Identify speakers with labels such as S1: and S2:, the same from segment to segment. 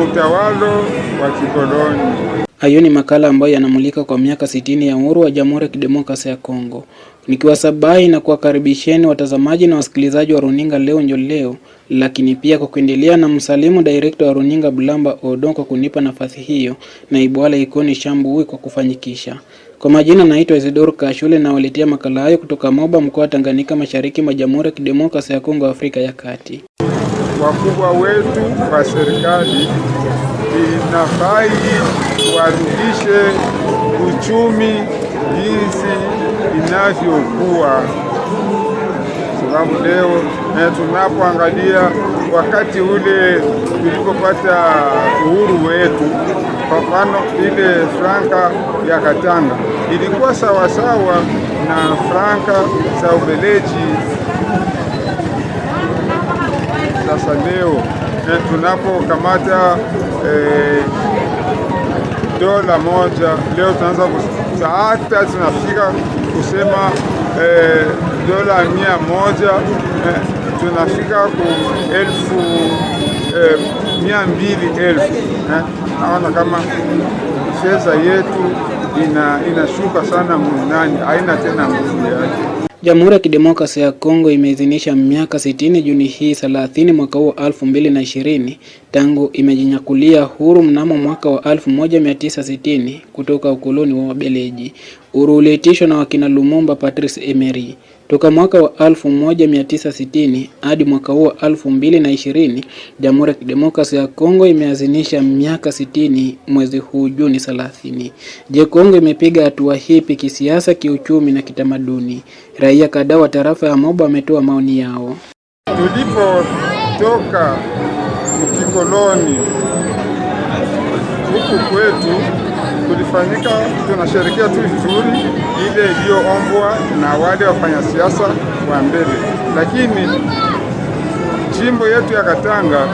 S1: utawala wa kikoloni.
S2: Hayo ni makala ambayo yanamulika kwa miaka 60 ya uhuru wa Jamhuri ya Kidemokrasia ya Kongo. Nikiwasabai na kuwakaribisheni watazamaji na wasikilizaji wa Runinga Leo Njoleo, lakini pia kwa kuendelea na msalimu director wa Runinga Bulamba Odon kwa kunipa nafasi hiyo na Ibwala Ikoni Shambui kwa kufanyikisha. Kwa majina naitwa Isidoro Kashule na waletea makala hayo kutoka Moba, mkoa wa Tanganyika, mashariki mwa Jamhuri ya Kidemokrasia ya Kongo, Afrika ya Kati.
S1: Wakubwa wetu wa serikali inafai warudishe uchumi jinsi inavyokuwa, sababu leo tunapoangalia wakati ule tulipopata uhuru wetu, kwa mfano ile franka ya Katanga ilikuwa sawasawa na franka za Ubeleji. Sasa leo tunapokamata dola moja, leo tunaanza hata tunafika kusema dola 100, tunafika ku 200,000. Naona kama fedha yetu inashuka sana mnani, haina tena nguvu yake.
S2: Jamhuri ya Kidemokrasia ya Kongo imeidhinisha miaka 60 Juni hii 30 mwaka huu 2020 tangu imejinyakulia huru mnamo mwaka wa 1960 kutoka ukoloni wa Wabeleji. Uhuru uliitishwa na wakina Lumumba Patrice Emery. Toka mwaka wa 1960 hadi mwaka huu 2020, Jamhuri ya Kidemokrasia ya Kongo imeadhimisha miaka 60 mwezi huu Juni 30. Je, Kongo imepiga hatua hipi kisiasa, kiuchumi na kitamaduni? Raia kadhaa wa tarafa ya Moba wametoa maoni yao.
S1: Tulipotoka mkikoloni huku kwetu tulifanyika, tunasherehekea tu vizuri ile iliyoombwa na wale wafanya siasa wa mbele, lakini jimbo yetu ya Katanga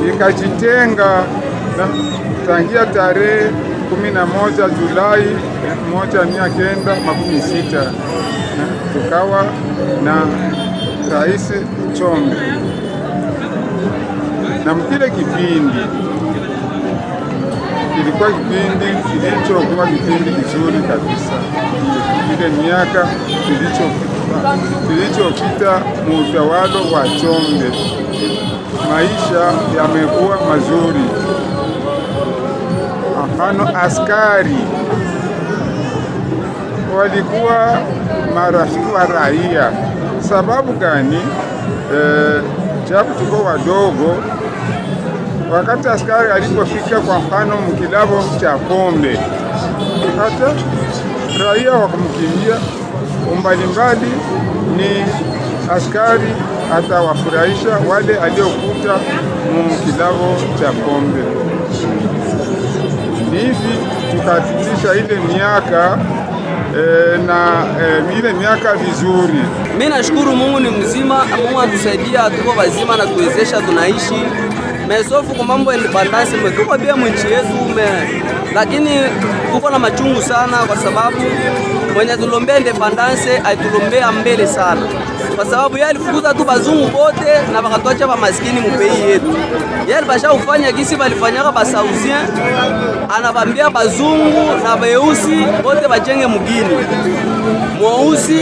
S1: ikajitenga tangia tarehe 11 Julai 1960, tukawa na Rais Chombe, na mkile kipindi kilikuwa kipindi kilichokuwa kipindi kizuri kabisa. Ile miaka kilichopita muutawala wa Chombe, maisha yamekuwa mazuri. Mfano, askari walikuwa marafiki wa raia. Sababu gani? Japo tuko wadogo, wakati askari alipofika kwa mfano mkilabo cha pombe, hata raia wakamkimbia. Umbalimbali ni askari atawafurahisha wale aliokuta mkilabo cha pombe. Hivi tukatisha ile miaka ile miaka vizuri.
S3: Mimi nashukuru Mungu ni mzima, Mungu atusaidia, tuko wazima na kuwezesha tunaishi. Mesofu kwa mambo ya independence tuko pia mwinchi yetu lakini tuko na machungu sana, kwa sababu mwenye tulombea independence aitulombea mbele sana, kwa sababu yeye alifukuza tu bazungu bote na bakatoacha ba maskini mpei yetu. Yeye basha ufanya kisi balifanyaka ba sauzien, anabambia bazungu na beusi bote bajenge mugini, mweusi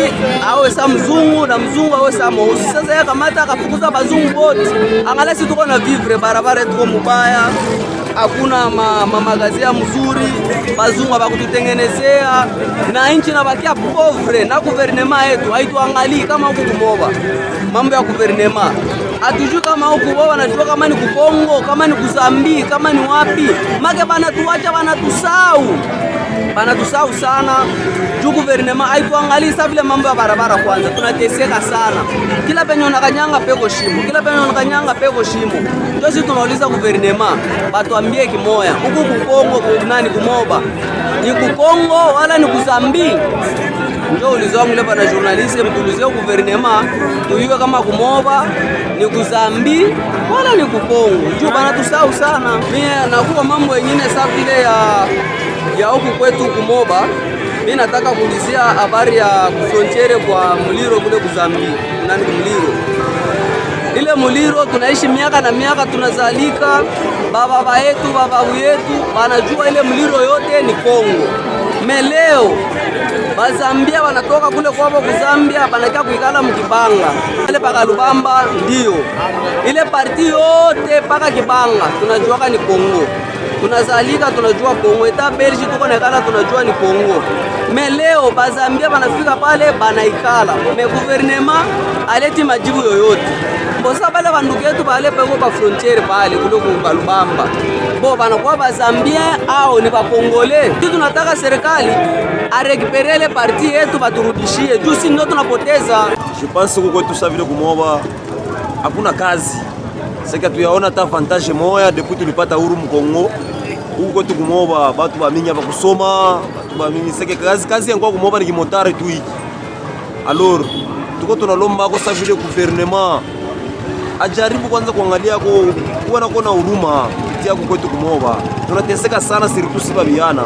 S3: awe sa mzungu na mzungu awe sa mweusi. Sasa yeye kamata akafukuza bazungu bote, angalasi tuko na vivre barabara tuko mubaya, hakuna mamagazia mzuri, bazungu abakututengenezea na inchi na bakia pauvre, na gouvernement yetu haituangalii kama huku kumoba. Mambo ya gouvernement atujui kama huku kumoba, najua kama ni Kongo, kama ni Kuzambi, kama ni wapi. Make banatuacha, banatusahau sana. Juu gouvernement haituangalii sa vile mambo ya barabara. Kwanza tunateseka sana, kila penye unakanyanga peko shimo, kila penye unakanyanga peko shimo. Ndio sisi tunauliza gouvernement batuambie kimoya, huku kukongo kunani kumoba ni kukongo wala ni Kuzambi? Ndio ulizo wangu leo na journalist, mtulizie gouvernement tuiwe kama kumoba ni Kuzambi wala ni kukongo. Juu banatusahau sana. Mimi nakuwa mambo mengine sa vile ya huku kwetu kumoba. Mimi nataka kuulizia habari ya kufrontiere kwa Muliro kule Kuzambi, nani Muliro. ile muliro tunaishi miaka na miaka, tunazalika baba yetu bababu yetu wanajua ile muliro yote ni Kongo. Meleo Bazambia wanatoka kule kwao kuzambia banakia kuikala mkibanga ile paka Lubamba, ndio ile parti yote paka Kibanga tunajua ni Kongo. Tunazalika tunajua Kongo, eta Belgique tuko nakala tunajua ni Kongo. Meleo Bazambia banafika pale banaikala, me gouvernement aleti majibu yoyote. Mbosa bale bandugu yetu pale peko pa frontiere pale kule kwa Lubamba. Bo banakuwa Bazambia au ni Bakongole. Sisi tunataka serikali arekipere ile parti yetu baturudishie. Juu si ndio tunapoteza.
S4: Je pense que tout ça vile kumoba hakuna kazi. Sasa tuyaona hata avantage moya depuis tulipata huru mkongo. Huko tu kumoba watu bamingi hapa kusoma, watu bamingi sasa kazi yangu kumoba ni kimotari tu hiki. Alors tuko tunalomba kwa sababu vile gouvernement ajaribu kwanza kuangalia kuwa na huruma kutia kwetu kumoba. Tunateseka sana surtout si babiana.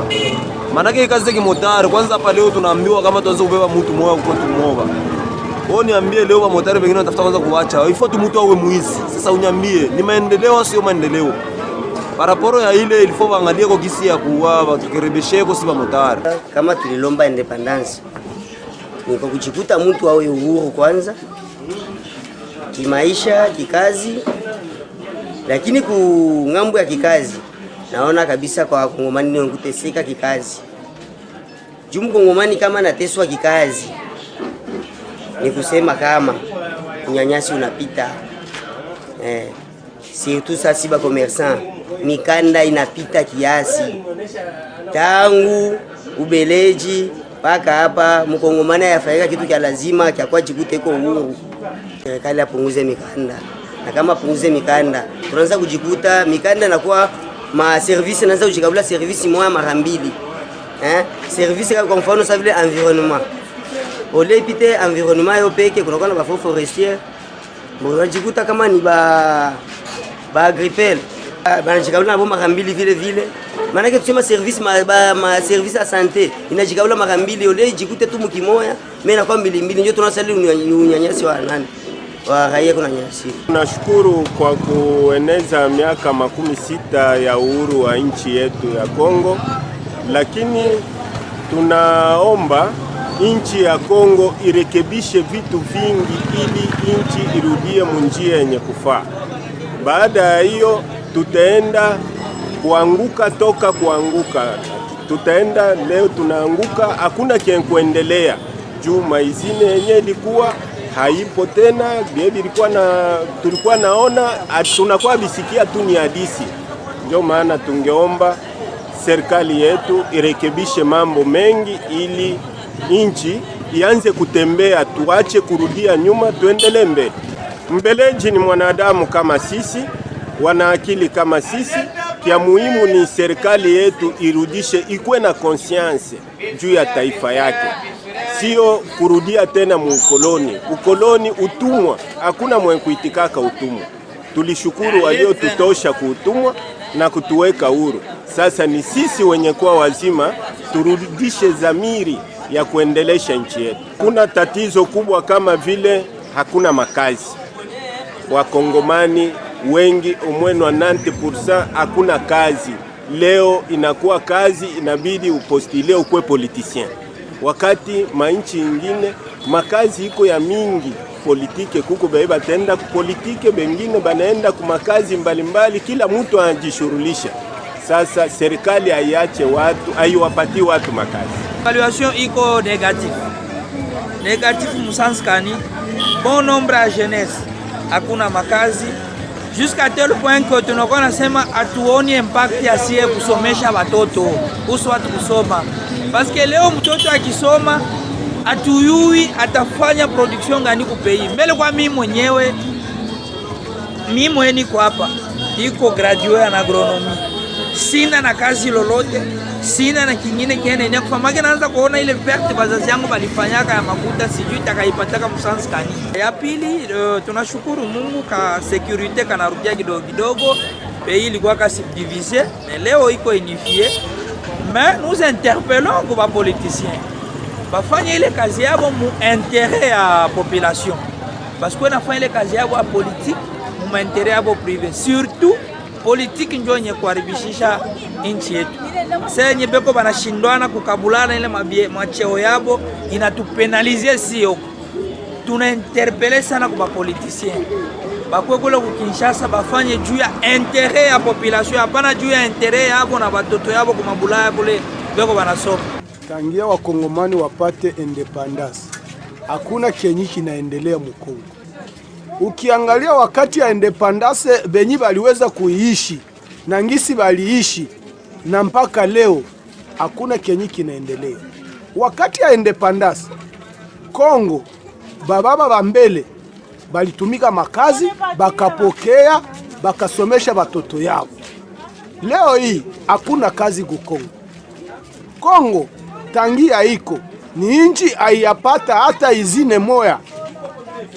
S4: Maana kazi ya kimotari kwanza hapa leo tunaambiwa kama tuanze kubeba mtu moja kwetu kumoba. Wao niambie leo motari wengine wanatafuta kwanza kuacha. Ifo tu mtu awe muizi. Sasa uniambie ni maendeleo sio maendeleo. Paraporo ya ile ilifo waangalie kwa kisi ya kuwa tukirebeshe kwa sababu motari.
S5: Kama tulilomba independence. Ni kwa kujikuta mtu awe uhuru kwanza. Kimaisha, kikazi. Lakini ku ngambo ya kikazi naona kabisa kwa Kongomani ni kuteseka kikazi. Jumu Kongomani kama nateswa kikazi ni kusema kama unyanyasi unapita. Surtout ça si ba commerçant mikanda inapita kiasi. Tangu Ubeleji paka hapa Mkongomani yafanyika kitu cha lazima cha kwa jikute iko uhuru. Serikali apunguze mikanda. Na kama punguze mikanda, tunaanza kujikuta mikanda inakuwa ma service naanza kujikabula service moja mara mbili. Service kwa mfano sa vile environnement. Ole pite environnement yo peke kunakuwa na bafo forestier. Unajikuta kama ni ba agripel. Banajikabula na bo mara mbili vile. Maana yake tusema service ma service ya santé inajikabula mara mbili, ole jikute tu mkimoya, mimi nakuwa mbili ndio tunasali unyanyasi wa nani.
S6: Nashukuru kwa kueneza miaka 16 ya uhuru wa nchi yetu ya Kongo, lakini tunaomba nchi ya Kongo irekebishe vitu vingi ili nchi irudie munjia yenye kufaa. Baada ya hiyo tutaenda kuanguka toka kuanguka. Tutaenda leo tunaanguka, hakuna kuendelea. Juu maizine yenye ilikuwa haipo tena, tulikuwa naona tunakuwa bisikia tu ni hadisi. Ndio maana tungeomba serikali yetu irekebishe mambo mengi ili nchi ianze kutembea, tuache kurudia nyuma, tuendelee mbele. Mbeleji ni mwanadamu kama sisi, wana akili kama sisi. Kia muhimu ni serikali yetu irudishe, ikuwe na conscience juu ya taifa yake. Sio kurudia tena muukoloni. Ukoloni utumwa, hakuna mwenye kuitikaka utumwa. Tulishukuru walio tutosha kuutumwa na kutuweka huru. Sasa ni sisi wenye kuwa wazima turudishe dhamiri ya kuendelesha nchi yetu. Kuna tatizo kubwa kama vile hakuna makazi. Wakongomani wengi umwenwa 90% hakuna kazi. Leo inakuwa kazi inabidi upostile ukwe politicien. Wakati mainchi ingine makazi iko ya mingi politike kuko beba tenda politike bengine banaenda kumakazi mbalimbali, kila mtu anajishughulisha. Sasa serikali aiache watu, aiwapatie watu makazi.
S7: Evaluation iko negatif musansi kani bon nombre ya jeunesse hakuna makazi jusqu'à tel point que tunakuwa nasema atuoni impact ya sie kusomesha watoto kuhusu watu kusoma. Parce que leo mtoto akisoma atuyui atafanya production gani kupei. Mbele kwa mimi mwenyewe niko hapa, niko graduate en agronomie. Sina na kazi lolote, sina na kingine kiene ni kufamake, naanza kuona ile perte bazazi yangu balifanyaka ya makuta, sijui takaipataka musansi kani. Ya pili tunashukuru Mungu ka security kanarudia kidogo, pays ilikuwa ka subdivisé, mais leo iko unifié. Mais nous interpellons les politiciens. Bafanye ile kazi yabo mu intérêt ya population. parce que nafanya ile kazi yao ya politique mu maendeleo yao privé, surtout politique ndio yenye kuharibisha nchi yetu. Sasa yenye beko banashindwana kukabulana ile macheo yabo inatupenalize sio. Tunainterpele sana kwa politiciens. Bakwe kule ku Kinshasa bafanye juu ya intérêt ya population, hapana juu ya intérêt yabo na watoto yabo kwa mabulaya kule beko banasoma.
S8: Tangia wakongomani wapate independence, hakuna kenyi kinaendelea Mkongo. Ukiangalia wakati ya independence benyi baliweza kuiishi na ngisi baliishi na mpaka leo hakuna kenyi kinaendelea. Wakati ya independence Kongo bababa ba mbele balitumika makazi, bakapokea, bakasomesha watoto yao. Leo hii hakuna kazi ku Kongo. Kongo tangia iko ni nchi haiyapata hata izine moya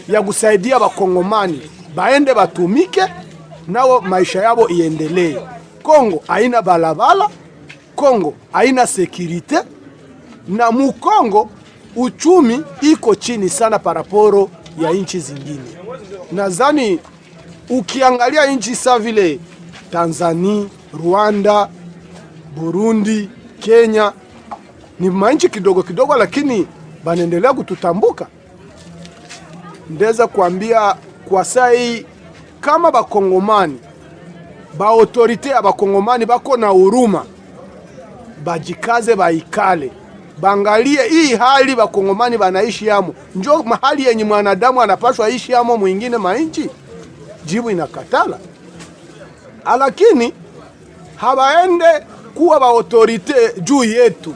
S8: ya kusaidia bakongomani baende batumike nao maisha yabo iendelee. Kongo haina balabala, Kongo haina sekirite, na Mukongo uchumi iko chini sana paraporo ya nchi zingine. Nadhani ukiangalia nchi sa vile Tanzania, Rwanda, Burundi, Kenya ni manchi kidogo kidogo, lakini banaendelea kututambuka. Ndeza kuambia kwa sai kama bakongomani ba autorite ya bakongomani bako na huruma, bajikaze baikale, bangalie hii hali bakongomani banaishi yamo njo mahali yenye mwanadamu anapaswa ishi yamo mwingine mainchi. Jibu inakatala, lakini habaende kuwa ba autorite juu yetu,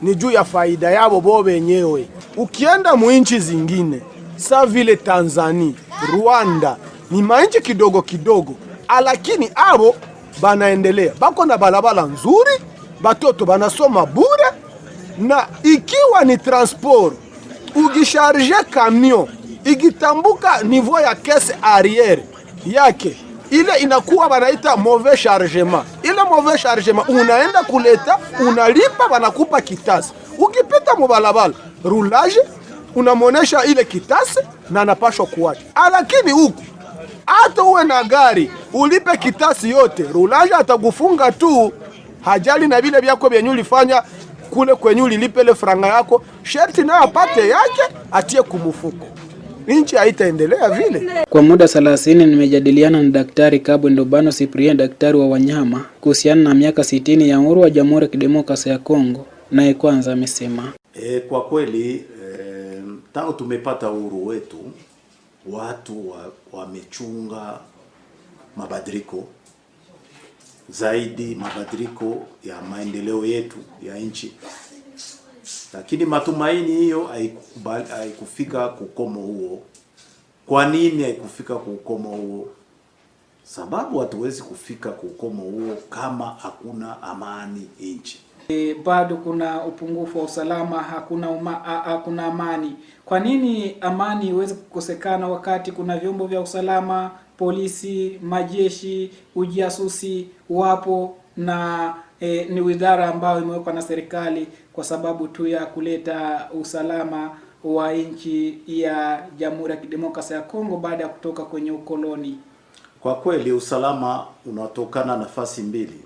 S8: ni juu ya faida yabo bo wenyewe. Ukienda muinchi zingine sa vile Tanzania, Rwanda ni mainchi kidogo kidogo, lakini abo banaendelea, bako na balabala nzuri, batoto banasoma bure, na ikiwa ni transport ugisharge camion igitambuka niveau ya caisse arrière yake, ile inakuwa banaita mauvais chargement. Ile mauvais chargement unaenda kuleta, unalipa, banakupa kitasi. Ukipita mubalabala roulage unamonesha ile kitasi na anapashwa kuacha. Lakini huku hata uwe na gari ulipe kitasi yote, roulage atakufunga tu, hajali na vile vyako vyenye ulifanya kule kwenye ulilipe ile franga yako, sherti nayo apate yake atie kumufuko. Nchi haitaendelea vile.
S2: Kwa muda 30 nimejadiliana na Daktari Kabwe Ndobano Cyprien, daktari wa wanyama, kuhusiana na miaka 60 ya uhuru wa Jamhuri ya Kidemokrasia ya Kongo. Naye kwanza amesema
S9: kwa kweli tangu tumepata uhuru wetu watu wamechunga mabadiliko zaidi, mabadiliko ya maendeleo yetu ya nchi, lakini matumaini hiyo haikufika kukomo huo. Kwa nini haikufika kukomo huo? Sababu hatuwezi kufika kukomo huo kama hakuna amani nchi.
S2: Bado kuna upungufu wa usalama, hakuna amani. Kwa nini amani iweze kukosekana wakati kuna vyombo vya usalama, polisi, majeshi, ujasusi wapo na ni wizara ambayo imewekwa na serikali kwa sababu tu ya kuleta usalama wa nchi ya Jamhuri ya Kidemokrasia ya Kongo baada ya kutoka kwenye ukoloni?
S9: Kwa kweli usalama unatokana nafasi mbili.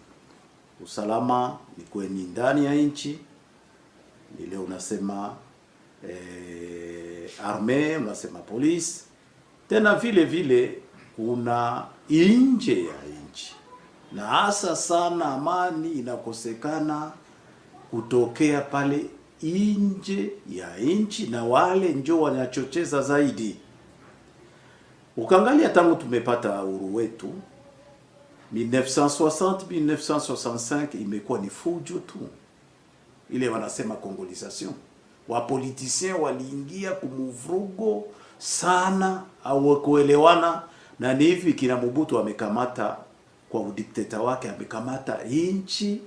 S9: Usalama ni kwenye ndani ya nchi, ile unasema arme, unasema polisi. Tena vile vile kuna nje ya nchi, na hasa sana amani inakosekana kutokea pale nje ya nchi, na wale ndio wanachocheza zaidi. Ukaangalia tangu tumepata uhuru wetu 1960-1965 imekuwa ni fujo tu, ile wanasema congolisation. Wapolitisien waliingia kumuvrugo sana, au kuelewana, na ni hivi kina Mobutu amekamata kwa udikteta wake, amekamata nchi